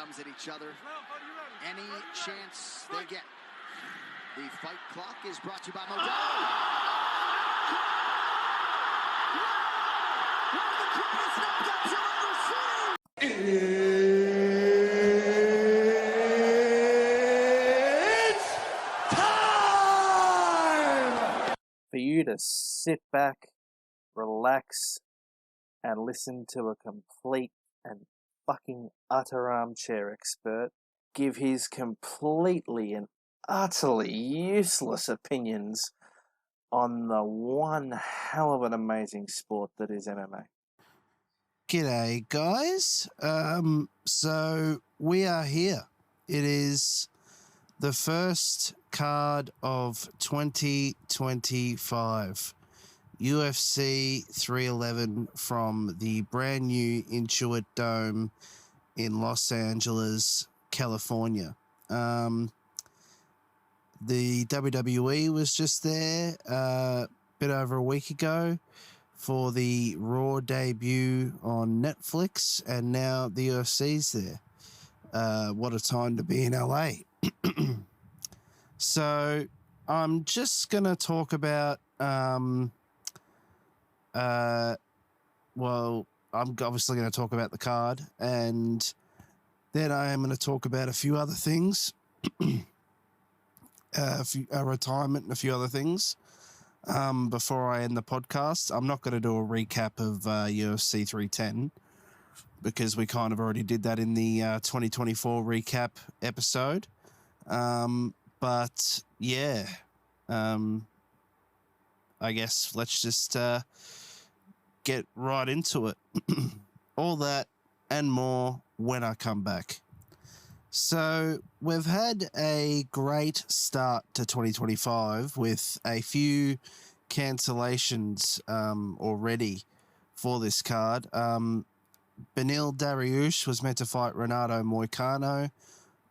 gums at each other any chance they get. The fight clock is brought to you by McGrego. It's time for you to sit back, relax, and listen to a complete and fucking utter armchair expert give his completely and utterly useless opinions on the one hell of an amazing sport that is MMA. G'day, guys. So we are here. It is the first card of 2025. UFC 311 from the brand new Intuit Dome in Los Angeles, California. The WWE was just there a bit over a week ago for the Raw debut on Netflix, and now the UFC's there. What a time to be in LA. So I'm just going to talk about, I'm obviously going to talk about the card, and then I am going to talk about a few other things, a retirement and a few other things. Before I end the podcast, I'm not going to do a recap of UFC 310 because we kind of already did that in the 2024 recap episode. But yeah, I guess let's just get right into it. All that and more when I come back. So we've had a great start to 2025 with a few cancellations already for this card. Beneil Dariush was meant to fight Renato Moicano,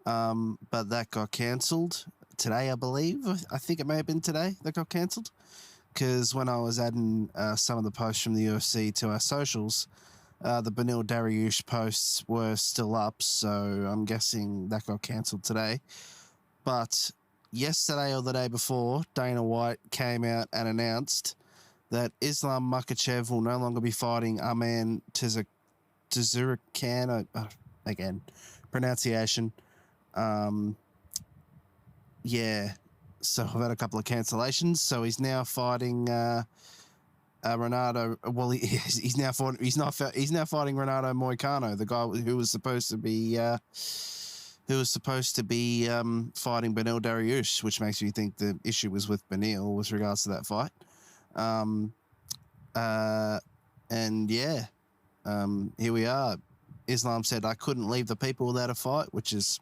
but that got cancelled today, I believe. I think it may have been today that got cancelled, because when I was adding some of the posts from the UFC to our socials, the Beneil Dariush posts were still up, so I'm guessing that got cancelled today. But yesterday or the day before, Dana White came out and announced that Islam Makhachev will no longer be fighting Arman Tsarukyan, again, pronunciation. Yeah, so I've had a couple of cancellations. So he's now fighting Renato. Well, he's now fighting Renato Moicano, the guy who was supposed to be fighting Beneil Dariush, which makes me think the issue was with Beneil with regards to that fight. And yeah, here we are. Islam said I couldn't leave the people without a fight, which is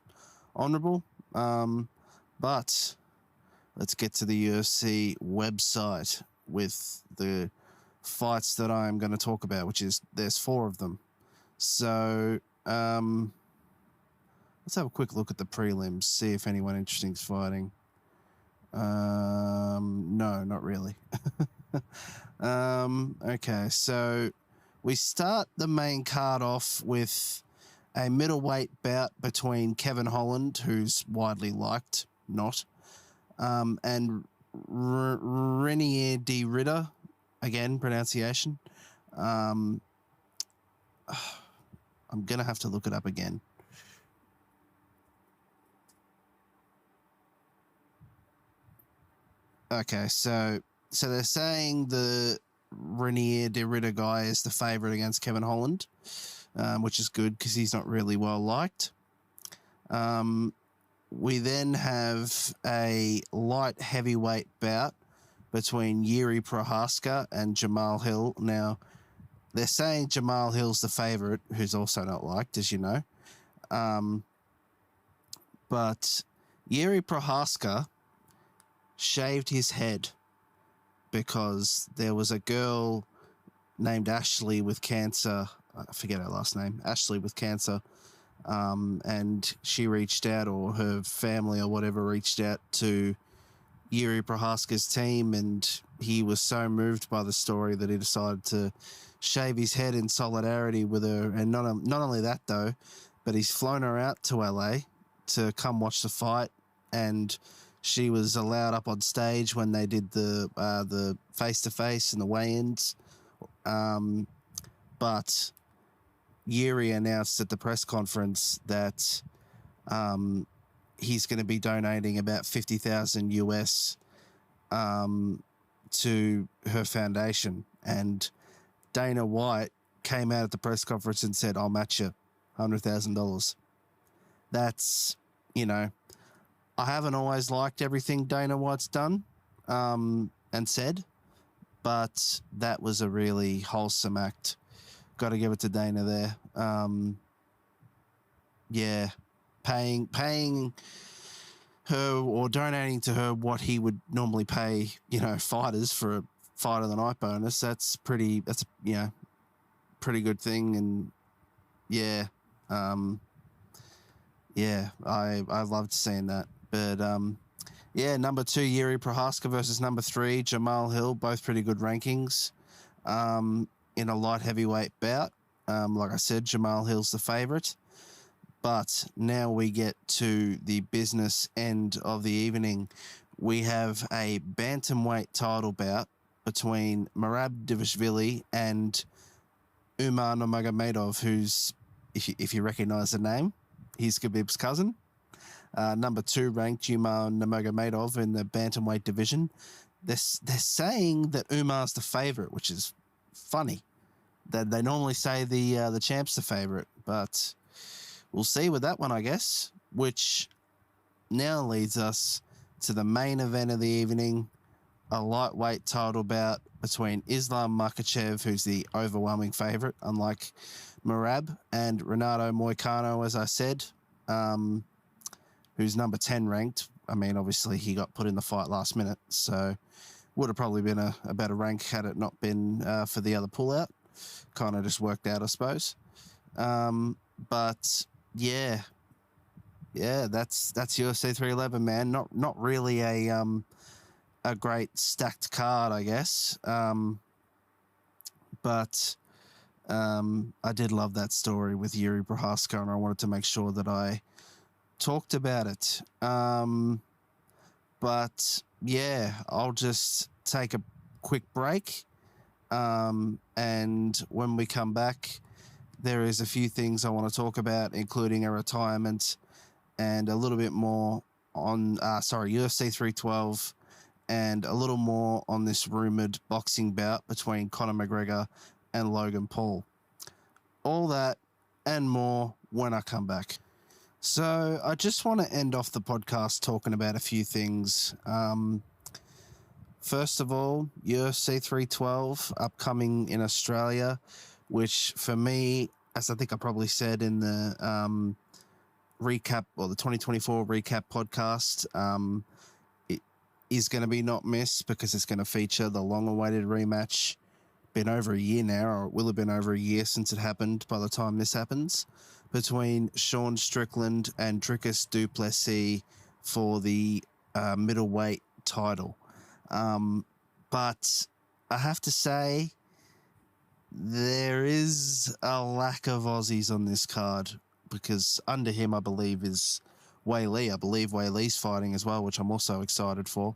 honourable. But let's get to the UFC website with the fights that I'm going to talk about, which is there's 4 of them. So let's have a quick look at the prelims, see if anyone interesting is fighting. No, not really. Okay, so we start the main card off with a middleweight bout between Kevin Holland, who's widely liked, and Renier de Ritter, again, pronunciation. I'm going to have to look it up again. Okay, so they're saying the Renier de Ritter guy is the favourite against Kevin Holland, which is good because he's not really well liked. We then have a light heavyweight bout between Jiri Prochazka and Jamahl Hill. Now, they're saying Jamahl Hill's the favourite, who's also not liked, as you know. But Jiri Prochazka shaved his head because there was a girl named Ashley with cancer. I forget her last name. Ashley with cancer. And she reached out, or her family or whatever reached out to Jiri Prochazka's team, and he was so moved by the story that he decided to shave his head in solidarity with her. And not only that, though, but he's flown her out to LA to come watch the fight, and she was allowed up on stage when they did the face-to-face and the weigh-ins. But Jiri announced at the press conference that he's going to be donating about $50,000 US to her foundation. And Dana White came out at the press conference and said, I'll match you $100,000. That's, I haven't always liked everything Dana White's done and said, but that was a really wholesome act. Got to give it to Dana there. Paying her or donating to her what he would normally pay, fighters for a fight of the night bonus. That's pretty good thing. And I loved seeing that. But number 2, Jiri Prochazka versus number 3, Jamahl Hill, both pretty good rankings in a light heavyweight bout. Like I said, Jamahl Hill's the favorite. But now we get to the business end of the evening. We have a bantamweight title bout between Merab Dvalishvili and Umar Numagomedov, who's, if you recognize the name, he's Khabib's cousin. Number 2 ranked Umar Numagomedov in the bantamweight division. They're saying that Umar's the favorite, which is funny. That they normally say the champ's the favorite, but we'll see with that one, I guess. Which now leads us to the main event of the evening, a lightweight title bout between Islam Makhachev, who's the overwhelming favorite, unlike Merab, and Renato Moicano, as I said, who's number 10 ranked. I mean, obviously he got put in the fight last minute, so would have probably been a better rank had it not been for the other pullout. Kind of just worked out, I suppose. But yeah, that's UFC 311, man. Not really a great stacked card, I guess. But I did love that story with Jiri Prochazka, and I wanted to make sure that I talked about it. But yeah, I'll just take a quick break. And when we come back, there is a few things I want to talk about, including a retirement and a little bit more on, UFC 312, and a little more on this rumored boxing bout between Conor McGregor and Logan Paul. All that and more when I come back. So I just want to end off the podcast talking about a few things. First of all, UFC 312 upcoming in Australia, which for me, as I think I probably said in the recap, or the 2024 recap podcast, it is going to be not missed because it's going to feature the long-awaited rematch. Been over a year now, or it will have been over a year since it happened by the time this happens, between Sean Strickland and Dricus du Plessis for the middleweight title. But I have to say, there is a lack of Aussies on this card, because under him, I believe, is Weili. I believe Weili's fighting as well, which I'm also excited for.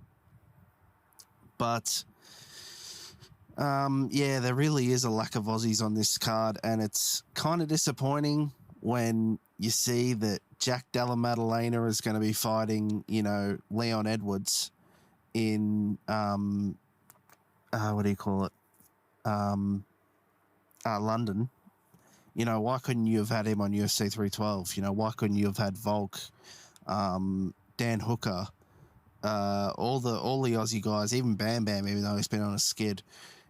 But there really is a lack of Aussies on this card, and it's kind of disappointing when you see that Jack Della Maddalena is going to be fighting, Leon Edwards in London. Why couldn't you have had him on UFC 312? Why couldn't you have had Volk, Dan Hooker, all the Aussie guys, even Bam Bam, even though he's been on a skid?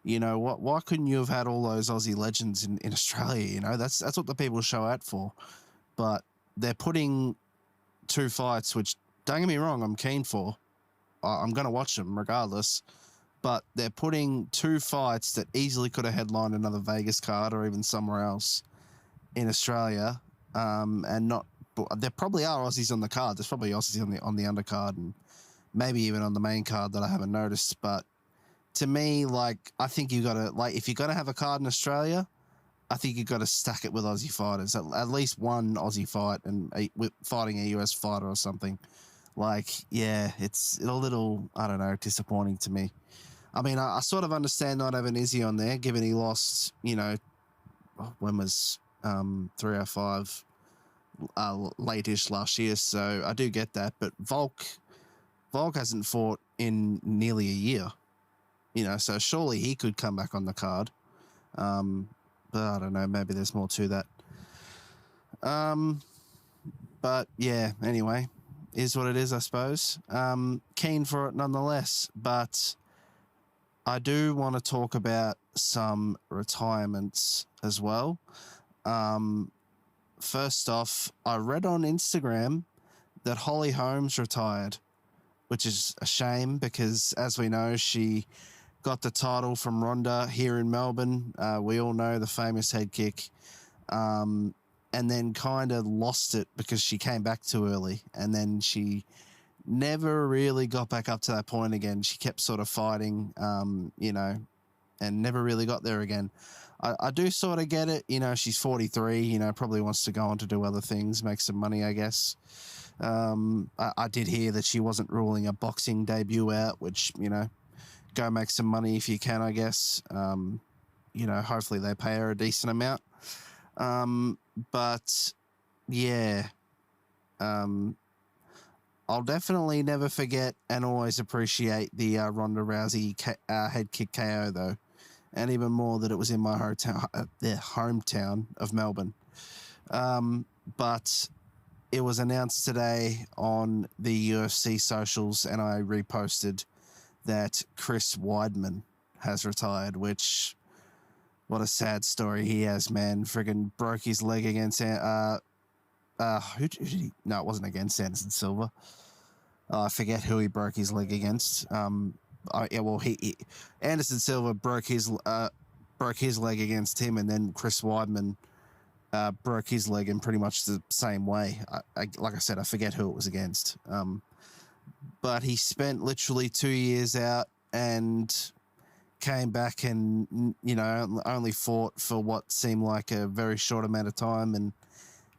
Why couldn't you have had all those Aussie legends in Australia? That's what the people show out for. But they're putting 2 fights, which, don't get me wrong, I'm keen for. I'm going to watch them regardless. But they're putting 2 fights that easily could have headlined another Vegas card or even somewhere else in Australia. And not, there probably are Aussies on the card. There's probably Aussies on the undercard and maybe even on the main card that I haven't noticed. But to me, I think you got to, if you're going to have a card in Australia, I think you've got to stack it with Aussie fighters. At least one Aussie fight and fighting a US fighter or something. Like, yeah, it's a little, I don't know, disappointing to me. I mean, I sort of understand not having Izzy on there, given he lost, you know, when was 305 late-ish last year. So I do get that. But Volk hasn't fought in nearly a year, you know, so surely he could come back on the card. But I don't know, maybe there's more to that. But yeah, anyway, is what it is, I suppose. Keen for it nonetheless, but I do want to talk about some retirements as well. First off, I read on Instagram that Holly Holm's retired, which is a shame because, as we know, she got the title from Ronda here in Melbourne. We all know the famous head kick. And then kind of lost it because she came back too early. And then she never really got back up to that point again. She kept sort of fighting, you know, and never really got there again. I do sort of get it. You know, she's 43, you know, probably wants to go on to do other things, make some money, I guess. I did hear that she wasn't ruling a boxing debut out, which, you know, go make some money if you can, I guess. You know, hopefully they pay her a decent amount. But yeah, I'll definitely never forget and always appreciate the Ronda Rousey head kick KO though, and even more that it was in my hometown of Melbourne. But it was announced today on the UFC socials, and I reposted that Chris Weidman has retired, which, what a sad story he has, man. Friggin' broke his leg against, who did he? No, it wasn't against Anderson Silva. I forget who he broke his leg against. Anderson Silva broke his leg against him, and then Chris Weidman broke his leg in pretty much the same way. Like I said, I forget who it was against. But he spent literally 2 years out and came back and, you know, only fought for what seemed like a very short amount of time, and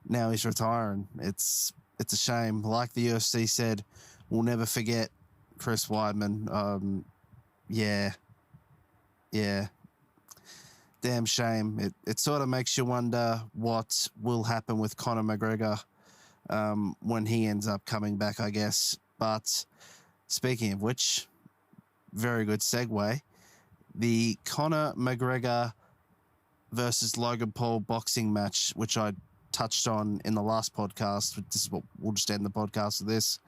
now he's retiring. It's a shame. Like the UFC said, we'll never forget Chris Weidman. Yeah. Damn shame. It sort of makes you wonder what will happen with Conor McGregor when he ends up coming back, I guess. But speaking of which, very good segue. The Conor McGregor versus Logan Paul boxing match, which I touched on in the last podcast. This is what we'll just end the podcast with this.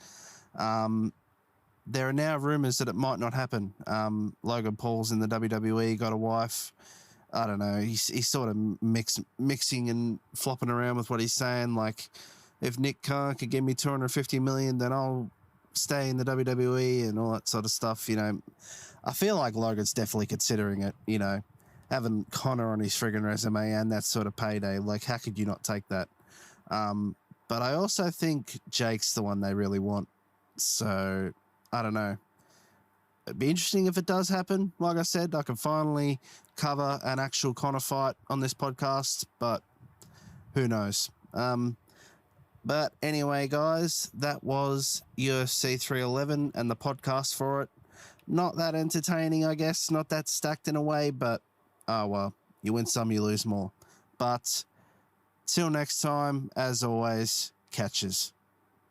There are now rumors that it might not happen. Logan Paul's in the WWE, got a wife. I don't know. He's sort of mixing and flopping around with what he's saying. Like, if Nick Khan could give me $250 million, then I'll stay in the WWE and all that sort of stuff. You know, I feel like Logan's definitely considering it. You know, having Conor on his friggin' resume and that sort of payday. Like, how could you not take that? But I also think Jake's the one they really want. So I don't know. It'd be interesting if it does happen. Like I said, I can finally cover an actual Conor fight on this podcast, but who knows? But anyway, guys, that was UFC 311 and the podcast for it. Not that entertaining, I guess. Not that stacked in a way, but oh well. You win some, you lose more. But till next time, as always, catches.